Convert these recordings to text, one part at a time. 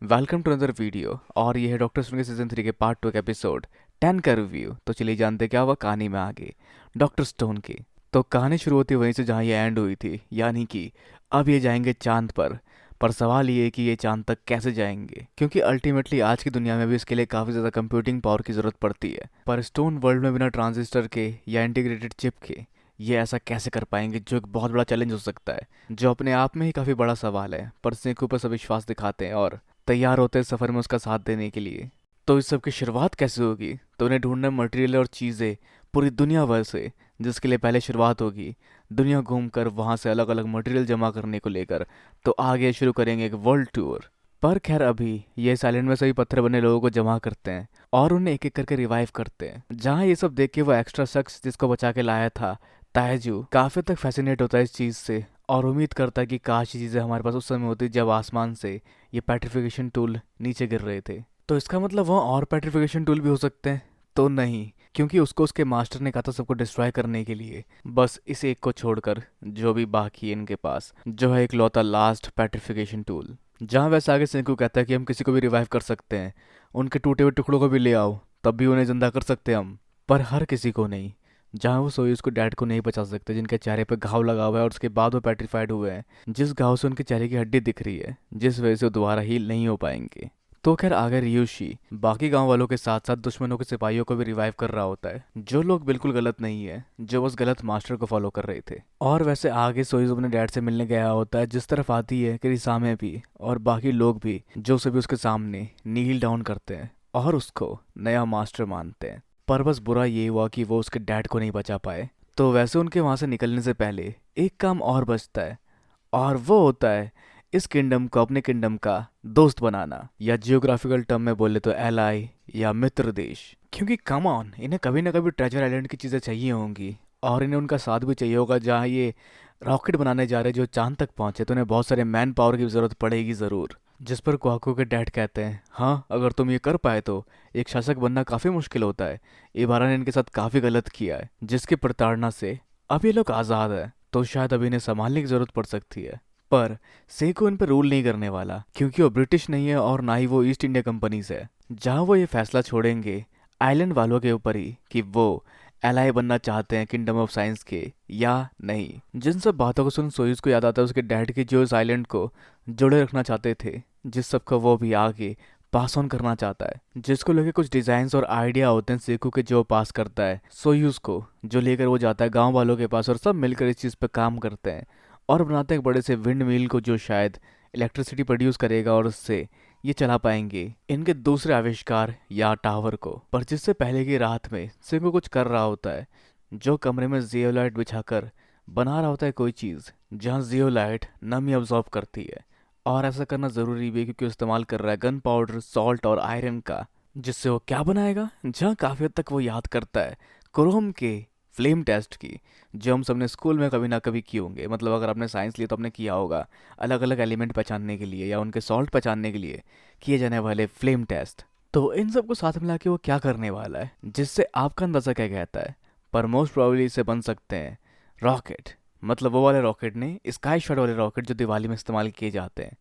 Welcome to another video. और ये है डॉक्टर स्टोन के सीजन 3 के पार्ट 2 के एपिसोड 10 का रिव्यू। तो चलिए जानते क्या हुआ कहानी में आगे डॉक्टर स्टोन की। तो कहानी शुरू होती है वहीं से जहाँ ये एंड हुई थी, यानी कि अब ये जाएंगे चांद पर सवाल ये है कि ये चांद तक कैसे जाएंगे, क्योंकि अल्टीमेटली आज की दुनिया में भी इसके लिए काफ़ी ज़्यादा कंप्यूटिंग पावर की ज़रूरत पड़ती है। पर स्टोन वर्ल्ड में बिना ट्रांजिस्टर के या इंटीग्रेटेड चिप के ये ऐसा कैसे कर पाएंगे, जो एक बहुत बड़ा चैलेंज हो सकता है, जो अपने आप में ही काफ़ी बड़ा सवाल है। पर सेंकू पर सब विश्वास दिखाते हैं और तैयार होते हैं सफ़र में उसका साथ देने के लिए। तो इस सब की शुरुआत कैसे होगी? तो उन्हें ढूंढना मटेरियल और चीज़ें पूरी दुनिया भर से, जिसके लिए पहले शुरुआत होगी दुनिया घूमकर वहाँ से अलग अलग मटेरियल जमा करने को लेकर। तो आगे शुरू करेंगे एक वर्ल्ड टूर। पर खैर अभी ये साइलेंट में सभी पत्थर बने लोगों को जमा करते हैं और उन्हें एक एक करके रिवाइव करते हैं। जहाँ ये सब देख के वो एक्स्ट्रा शख्स जिसको बचा के लाया था ताइजू काफ़ी तक फैसिनेट होता है इस चीज़ से और उम्मीद करता है कि काश ये चीज़ें हमारे पास उस समय होती जब आसमान से ये पेट्रिफिकेशन टूल नीचे गिर रहे थे। तो इसका मतलब वहाँ और पेट्रिफिकेशन टूल भी हो सकते हैं? तो नहीं, क्योंकि उसको उसके मास्टर ने कहा था सबको डिस्ट्रॉय करने के लिए, बस इस एक को छोड़कर जो भी बाकी है इनके पास, जो है एक लौता लास्ट पेट्रिफिकेशन टूल। जहाँ वैसे आगे सेंकू कहता है कि हम किसी को भी रिवाइव कर सकते हैं, उनके टूटे हुए टुकड़ों को भी ले आओ, तब भी उन्हें जिंदा कर सकते हैं हम, पर हर किसी को नहीं। जहाँ वो सोई उसको डैड को नहीं बचा सकते, जिनके चेहरे पे घाव लगा हुआ है और उसके बाद वो पेट्रीफाइड हुए हैं, जिस घाव से उनके चेहरे की हड्डी दिख रही है, जिस वजह से वो दोबारा हील नहीं हो पाएंगे। तो खैर आगे रियूशी बाकी गांव वालों के साथ साथ दुश्मनों के सिपाहियों को भी रिवाइव कर रहा होता है, जो लोग बिल्कुल गलत नहीं है, जो बस गलत मास्टर को फॉलो कर रहे थे। और वैसे आगे सोइज अपने डैड से मिलने गया होता है, जिस तरफ आती है किरिसामे भी और बाकी लोग भी, जो सभी उसके सामने नील डाउन करते हैं और उसको नया मास्टर मानते हैं। पर बस बुरा ये हुआ कि वो उसके डैड को नहीं बचा पाए। तो वैसे उनके वहाँ से निकलने से पहले एक काम और बचता है, और वो होता है इस किंगडम को अपने किंगडम का दोस्त बनाना, या जियोग्राफिकल टर्म में बोले तो एलाई या मित्र देश। क्योंकि कम ऑन, इन्हें कभी ना कभी ट्रेजर आइलैंड की चीज़ें चाहिए होंगी और इन्हें उनका साथ भी चाहिए होगा। जहाँ ये रॉकेट बनाने जा रहे जो चांद तक पहुंचे, तो उन्हें बहुत सारे मैन पावर की ज़रूरत पड़ेगी ज़रूर। जिस पर क्वाको के डैड कहते हैं, हाँ अगर तुम ये कर पाए तो एक शासक बनना काफ़ी मुश्किल होता है। इबारा ने इनके साथ काफ़ी गलत किया है, जिसकी प्रताड़ना से अब ये लोग आज़ाद है, तो शायद अभी इन्हें संभालने की ज़रूरत पड़ सकती है। पर सेको इन पर रूल नहीं करने वाला, क्योंकि वो ब्रिटिश नहीं है और ना ही वो ईस्ट इंडिया कंपनी से। जहाँ वो ये फैसला छोड़ेंगे आइलैंड वालों के ऊपर ही कि वो एलाई बनना चाहते हैं किंगडम ऑफ साइंस के या नहीं। जिन सब बातों को सुन सोयूज को याद आता है उसके डैड की, जो इस आइलैंड को जोड़े रखना चाहते थे, जिस सबको वो भी आगे पास ऑन करना चाहता है, जिसको लेके कुछ डिजाइन्स और आइडिया होते हैं सेकू के, जो पास करता है सोयूज को, जो लेकर वो जाता है गांव वालों के पास और सब मिलकर इस चीज़ पे काम करते हैं और बनाते हैं एक बड़े से विंड मिल को, जो शायद इलेक्ट्रिसिटी प्रोड्यूस करेगा और उससे ये चला पाएंगे इनके दूसरे आविष्कार या टावर को। पर जिससे पहले की रात में सिंगो कुछ कर रहा होता है, जो कमरे में जियोलाइट बिछाकर बना रहा होता है कोई चीज़, जहाँ जियोलाइट नमी अब्जॉर्ब करती है। और ऐसा करना ज़रूरी भी है क्योंकि वो इस्तेमाल कर रहा है गन पाउडर, सॉल्ट और आयरन का, जिससे वो क्या बनाएगा, जहाँ काफ़ी हद तक वो याद करता है क्रोम के फ्लेम टेस्ट की, जो हम सबने स्कूल में कभी ना कभी किए होंगे। मतलब अगर आपने साइंस लिया तो आपने किया होगा, अलग अलग एलिमेंट पहचानने के लिए या उनके सॉल्ट पहचानने के लिए किए जाने वाले फ्लेम टेस्ट। तो इन सबको साथ मिला के वो क्या करने वाला है, जिससे आपका अंदाज़ा क्या कहता है? पर मोस्ट प्रोबेबली इसे बन सकते हैं रॉकेट, मतलब वो वाले रॉकेट नहीं, स्काई शॉट वाले रॉकेट जो दिवाली में इस्तेमाल किए जाते हैं।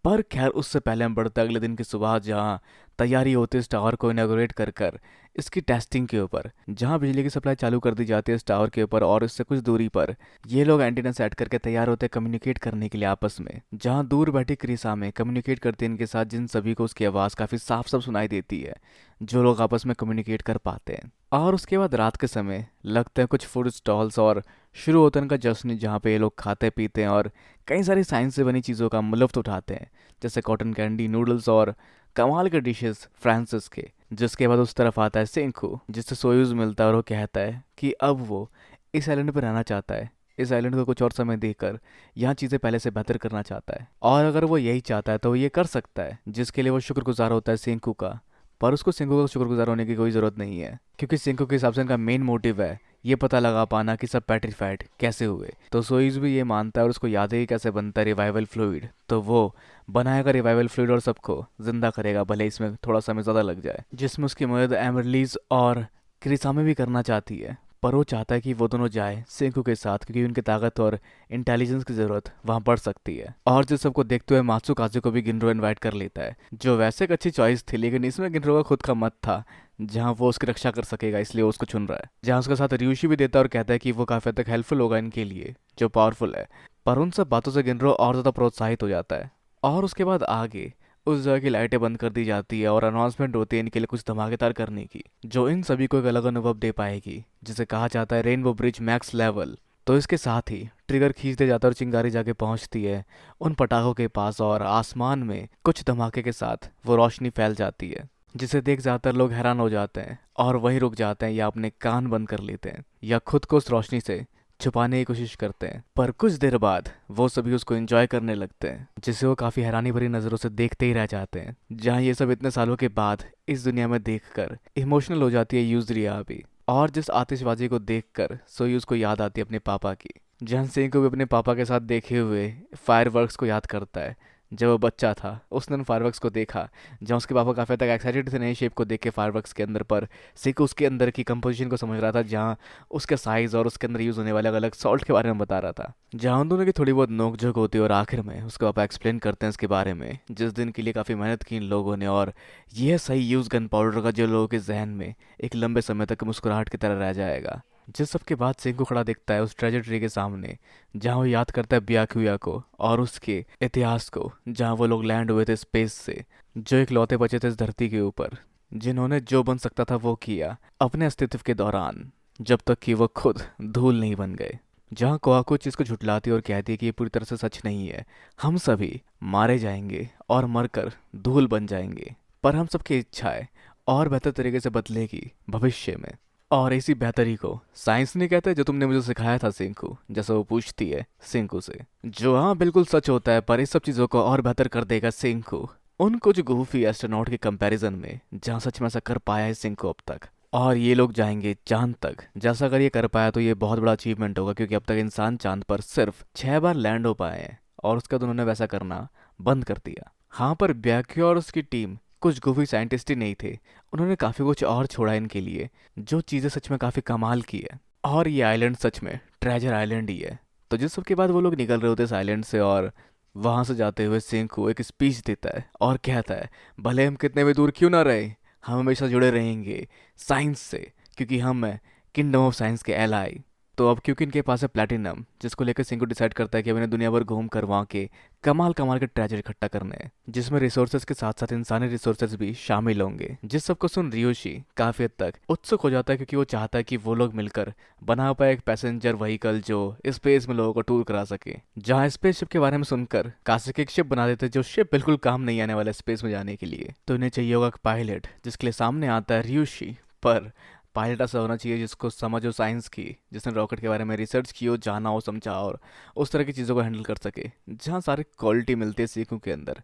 पर खैर उससे पहले हम बढ़ते अगले दिन की सुबह, जहाँ तैयारी होती है इस टावर को इनागोरेट कर इसकी टेस्टिंग के ऊपर, जहाँ बिजली की सप्लाई चालू कर दी जाती है इस टावर के ऊपर, और इससे कुछ दूरी पर ये लोग एंटीना सेट करके तैयार होते हैं कम्युनिकेट करने के लिए आपस में। जहाँ दूर बैठी क्रिसा में कम्युनिकेट करते हैं इनके साथ, जिन सभी को उसकी आवाज़ काफ़ी साफ साफ सुनाई देती है, जो लोग आपस में कम्युनिकेट कर पाते हैं। और उसके बाद रात के समय लगते हैं कुछ फूड स्टॉल्स और शुरू होता है इनका जश्न, जहाँ पे ये लोग खाते पीते हैं और कई सारी साइंस से बनी चीज़ों का लुत्फ़ उठाते हैं, जैसे कॉटन कैंडी, नूडल्स और कमाल के डिशेस फ्रांसिस के। जिसके बाद उस तरफ आता है सेंकू, जिससे सोयूज मिलता है और वो कहता है कि अब वो इस आइलैंड पर रहना चाहता है, इस आइलैंड को कुछ और समय देकर यहाँ चीज़ें पहले से बेहतर करना चाहता है, और अगर वो यही चाहता है तो वो ये कर सकता है, जिसके लिए वो शुक्रगुजार होता है सेंकू का। पर उसको सिंघू का शुक्रगुजार होने की कोई ज़रूरत नहीं है, क्योंकि सिंघू के हिसाब से इनका मेन मोटिव है ये पता लगा पाना कि सब पेट्रीफाइड कैसे हुए। तो सोइज भी ये मानता है और उसको याद है कि कैसे बनता है रिवाइवल फ्लूइड, तो वो बनाएगा रिवाइवल फ्लूइड और सबको जिंदा करेगा, भले इसमें थोड़ा समय ज़्यादा लग जाए, जिसमें उसकी मदद एमरलीज और क्रिसामे भी करना चाहती है। पर वो चाहता है कि वो दोनों जाए सेंकू के साथ क्योंकि उनकी ताकत और इंटेलिजेंस की ज़रूरत वहाँ बढ़ सकती है। और जिस सबको देखते हुए मात्सुकाजे को भी गिनरो इनवाइट कर लेता है, जो वैसे एक अच्छी चॉइस थी, लेकिन इसमें गिनरो का खुद का मत था जहाँ वो उसकी रक्षा कर सकेगा, इसलिए वो उसको चुन रहा है। जहाँ उसके साथ रियूशी भी देता है और कहता है कि वो काफ़ी हद तक हेल्पफुल होगा इनके लिए, जो पावरफुल है। पर उन सब बातों से गिनरो और ज़्यादा प्रोत्साहित हो जाता है। और उसके बाद आगे उस जगह की लाइटें बंद कर दी जाती है और अनाउंसमेंट होती है इनके लिए कुछ धमाकेदार करने की, जो इन सभी को एक अलग अनुभव दे पाएगी, जिसे कहा जाता है रेनबो ब्रिज मैक्स लेवल। तो इसके साथ ही ट्रिगर खींच दे जाता है और चिंगारी जाके पहुंचती है उन पटाखों के पास और आसमान में कुछ धमाके के साथ वो रोशनी फैल जाती है, जिसे देख ज़्यादातर लोग हैरान हो जाते हैं और वहीं रुक जाते हैं या अपने कान बंद कर लेते हैं या खुद को उस रोशनी से छुपाने की कोशिश करते हैं। पर कुछ देर बाद वो सभी उसको एंजॉय करने लगते हैं, जिसे वो काफ़ी हैरानी भरी नज़रों से देखते ही रह जाते हैं। जहाँ ये सब इतने सालों के बाद इस दुनिया में देखकर इमोशनल हो जाती है यूजरिया भी। और जिस आतिशबाजी को देखकर सोयूज को याद आती है अपने पापा की। जहाँ सिंह को भी अपने पापा के साथ देखे हुए फायरवर्क्स को याद करता है। जब वो बच्चा था उसने उन फायरवर्क्स को देखा, जहाँ उसके पापा काफ़ी हद तक एक्साइटेड थे नए शेप को देख के फायरवर्क्स के अंदर, पर सिक उसके अंदर की कंपोजिशन को समझ रहा था, जहाँ उसके साइज और उसके अंदर यूज़ होने वाले अलग अलग सॉल्ट के बारे में बता रहा था। जहाँ उन दोनों की थोड़ी बहुत नोकझोंक होती है और आखिर में उसके पापा एक्सप्लेन करते हैं इसके बारे में, जिस दिन के लिए काफ़ी मेहनत की इन लोगों ने, और यह सही यूज़ गन पाउडर का जो लोगों के जहन में एक लंबे समय तक मुस्कुराहट की तरह रह जाएगा। जिस सब के बाद सिंह को खड़ा दिखता है उस ट्रेजर ट्री के सामने, जहाँ वो याद करता है ब्याकुया को और उसके इतिहास को, जहाँ वो लोग लैंड हुए थे स्पेस से, जो एक लौते बचे थे इस धरती के ऊपर, जिन्होंने जो बन सकता था वो किया अपने अस्तित्व के दौरान, जब तक कि वो खुद धूल नहीं बन गए। जहाँ कोआको चीज़ को झुठलाती और कहती है कि ये पूरी तरह से सच नहीं है, हम सभी मारे जाएंगे और मरकर धूल बन जाएंगे, पर हम सबकी इच्छाएं और बेहतर तरीके से बदलेगी भविष्य में। और इसी बेहतरी को साइंस ने कहता है जो तुमने मुझे सिखाया था सिंकू, जैसा वो पूछती है सिंकू से, जो हाँ बिल्कुल सच होता है, पर इस सब चीज़ों को और बेहतर कर देगा सिंकू उन कुछ गूफी एस्ट्रोनॉट के कंपैरिजन में, जहाँ सच में ऐसा कर पाया है सिंकू अब तक। और ये लोग जाएंगे चांद तक, जैसा अगर ये कर पाया तो ये बहुत बड़ा अचीवमेंट होगा, क्योंकि अब तक इंसान चांद पर सिर्फ 6 बार लैंड हो पाए हैं और उसके बाद उन्होंने वैसा करना बंद कर दिया। हाँ, पर ब्याक्यो और उसकी टीम कुछ गूफी साइंटिस्ट ही नहीं थे, उन्होंने काफ़ी कुछ और छोड़ा इनके लिए, जो चीज़ें सच में काफ़ी कमाल की है। और ये आइलैंड सच में ट्रेजर आइलैंड ही है। तो जिस सब के बाद वो लोग निकल रहे होते इस आइलैंड से, और वहाँ से जाते हुए सिंह को एक स्पीच देता है और कहता है भले हम कितने भी दूर क्यों ना रहे, हम हमेशा जुड़े रहेंगे साइंस से, क्योंकि हम हैं किंगडम ऑफ साइंस के एलाई। तो अब क्योंकि इनके पास है प्लैटिनम, जिसको लेकर सिंह को डिसाइड करता है कि अब इन्हें दुनिया भर घूम कर वहाँ के कमाल कमाल के ट्रेजर इकट्ठा करने हैं, जिसमें रिसोर्सेज के साथ साथ इंसानी रिसोर्सेज भी शामिल होंगे। जिस सबको सुन रियोशी काफी हद तक उत्सुक हो जाता है, क्योंकि वो चाहता है कि वो लोग मिलकर बना पाए एक पैसेंजर व्हीकल जो स्पेस में लोगों को टूर करा सके। जहाँ स्पेसशिप के बारे में सुनकर कासिक एक शिप बना देते, जो शिप बिल्कुल काम नहीं आने वाला स्पेस में जाने के लिए। तो इन्हें चाहिए होगा पायलट, जिसके लिए सामने आता है रियोशी। पर पायलट ऐसा होना चाहिए जिसको समझ हो साइंस की, जिसने रॉकेट के बारे में रिसर्च की हो, जाना हो, समझा और उस तरह की चीज़ों को हैंडल कर सके, जहाँ सारी क्वालिटी मिलती है सीखू के अंदर।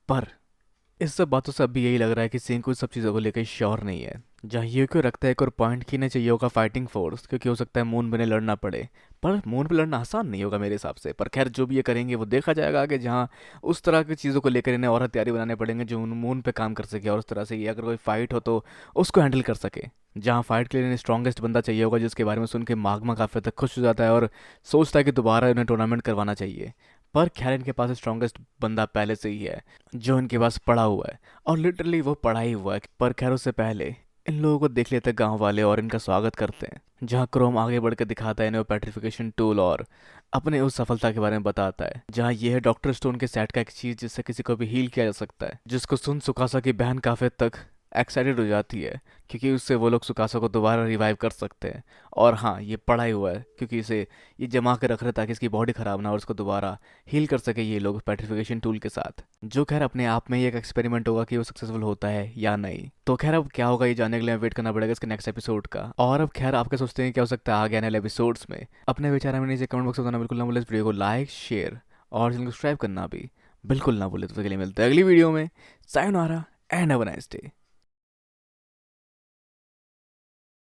पर इस सब बातों से अभी यही लग रहा है कि सिंह को इस सब चीज़ों को लेकर श्योर नहीं है। जहाँ ये क्यों रखता है एक और पॉइंट की नहीं चाहिए होगा फाइटिंग फोर्स, क्योंकि हो सकता है मून पे लड़ना पड़े, पर मून पे लड़ना आसान नहीं होगा मेरे हिसाब से। पर खैर जो भी ये करेंगे वो देखा जाएगा आगे, जहाँ उस तरह की चीज़ों को लेकर इन्हें और हथियार बनाने पड़ेंगे जो मून पे काम कर सके, और उस तरह से ये अगर कोई फाइट हो तो उसको हैंडल कर सके। जहाँ फाइट के लिए इन्हें स्ट्रॉन्गेस्ट बंदा चाहिए होगा, जिसके बारे में सुन के मागमा काफ़ी तक खुश हो जाता है और सोचता है कि दोबारा इन्हें टूर्नामेंट करवाना चाहिए। पर खैर इनके पास स्ट्रॉन्गेस्ट बंदा पहले से ही है, जो इनके पास पड़ा हुआ है, और लिटरली वो पड़ा ही हुआ है। पर खैर उससे पहले इन लोगों को देख लेते हैं गांव वाले और इनका स्वागत करते हैं, जहां क्रोम आगे बढ़ के दिखाता है इन्हें पेट्रिफिकेशन टूल और अपने उस सफलता के बारे में बताता है, जहां ये है डॉक्टर स्टोन के सेट का एक चीज जिससे किसी को भी हील किया जा सकता है, जिसको सुन सुकासा की बहन काफी हद तक एक्साइटेड हो जाती है, क्योंकि उससे वो लोग सुकासा को दोबारा रिवाइव कर सकते हैं। और हाँ, ये पड़ा ही हुआ है क्योंकि इसे ये जमा के रख रहे ताकि इसकी बॉडी खराब ना हो और उसको दोबारा हील कर सके ये लोग पेट्रिफिकेशन टूल के साथ, जो खैर अपने आप में ही एक एक्सपेरिमेंट होगा कि वो सक्सेसफुल होता है या नहीं। तो खैर अब क्या होगा ये जानने के लिए वेट करना पड़ेगा इसके नेक्स्ट एपिसोड का। और अब खैर आप क्या सोचते हैं क्या हो सकता है आगे आने वाले एपिसोड्स में? अपने विचार हमें नीचे कमेंट बॉक्स में बताना बिल्कुल ना भूलें। इस वीडियो को लाइक, शेयर और चैनल को सब्सक्राइब करना भी बिल्कुल ना भूलें। तो उसके लिए मिलते हैं अगली वीडियो में। Sayonara and have a nice day.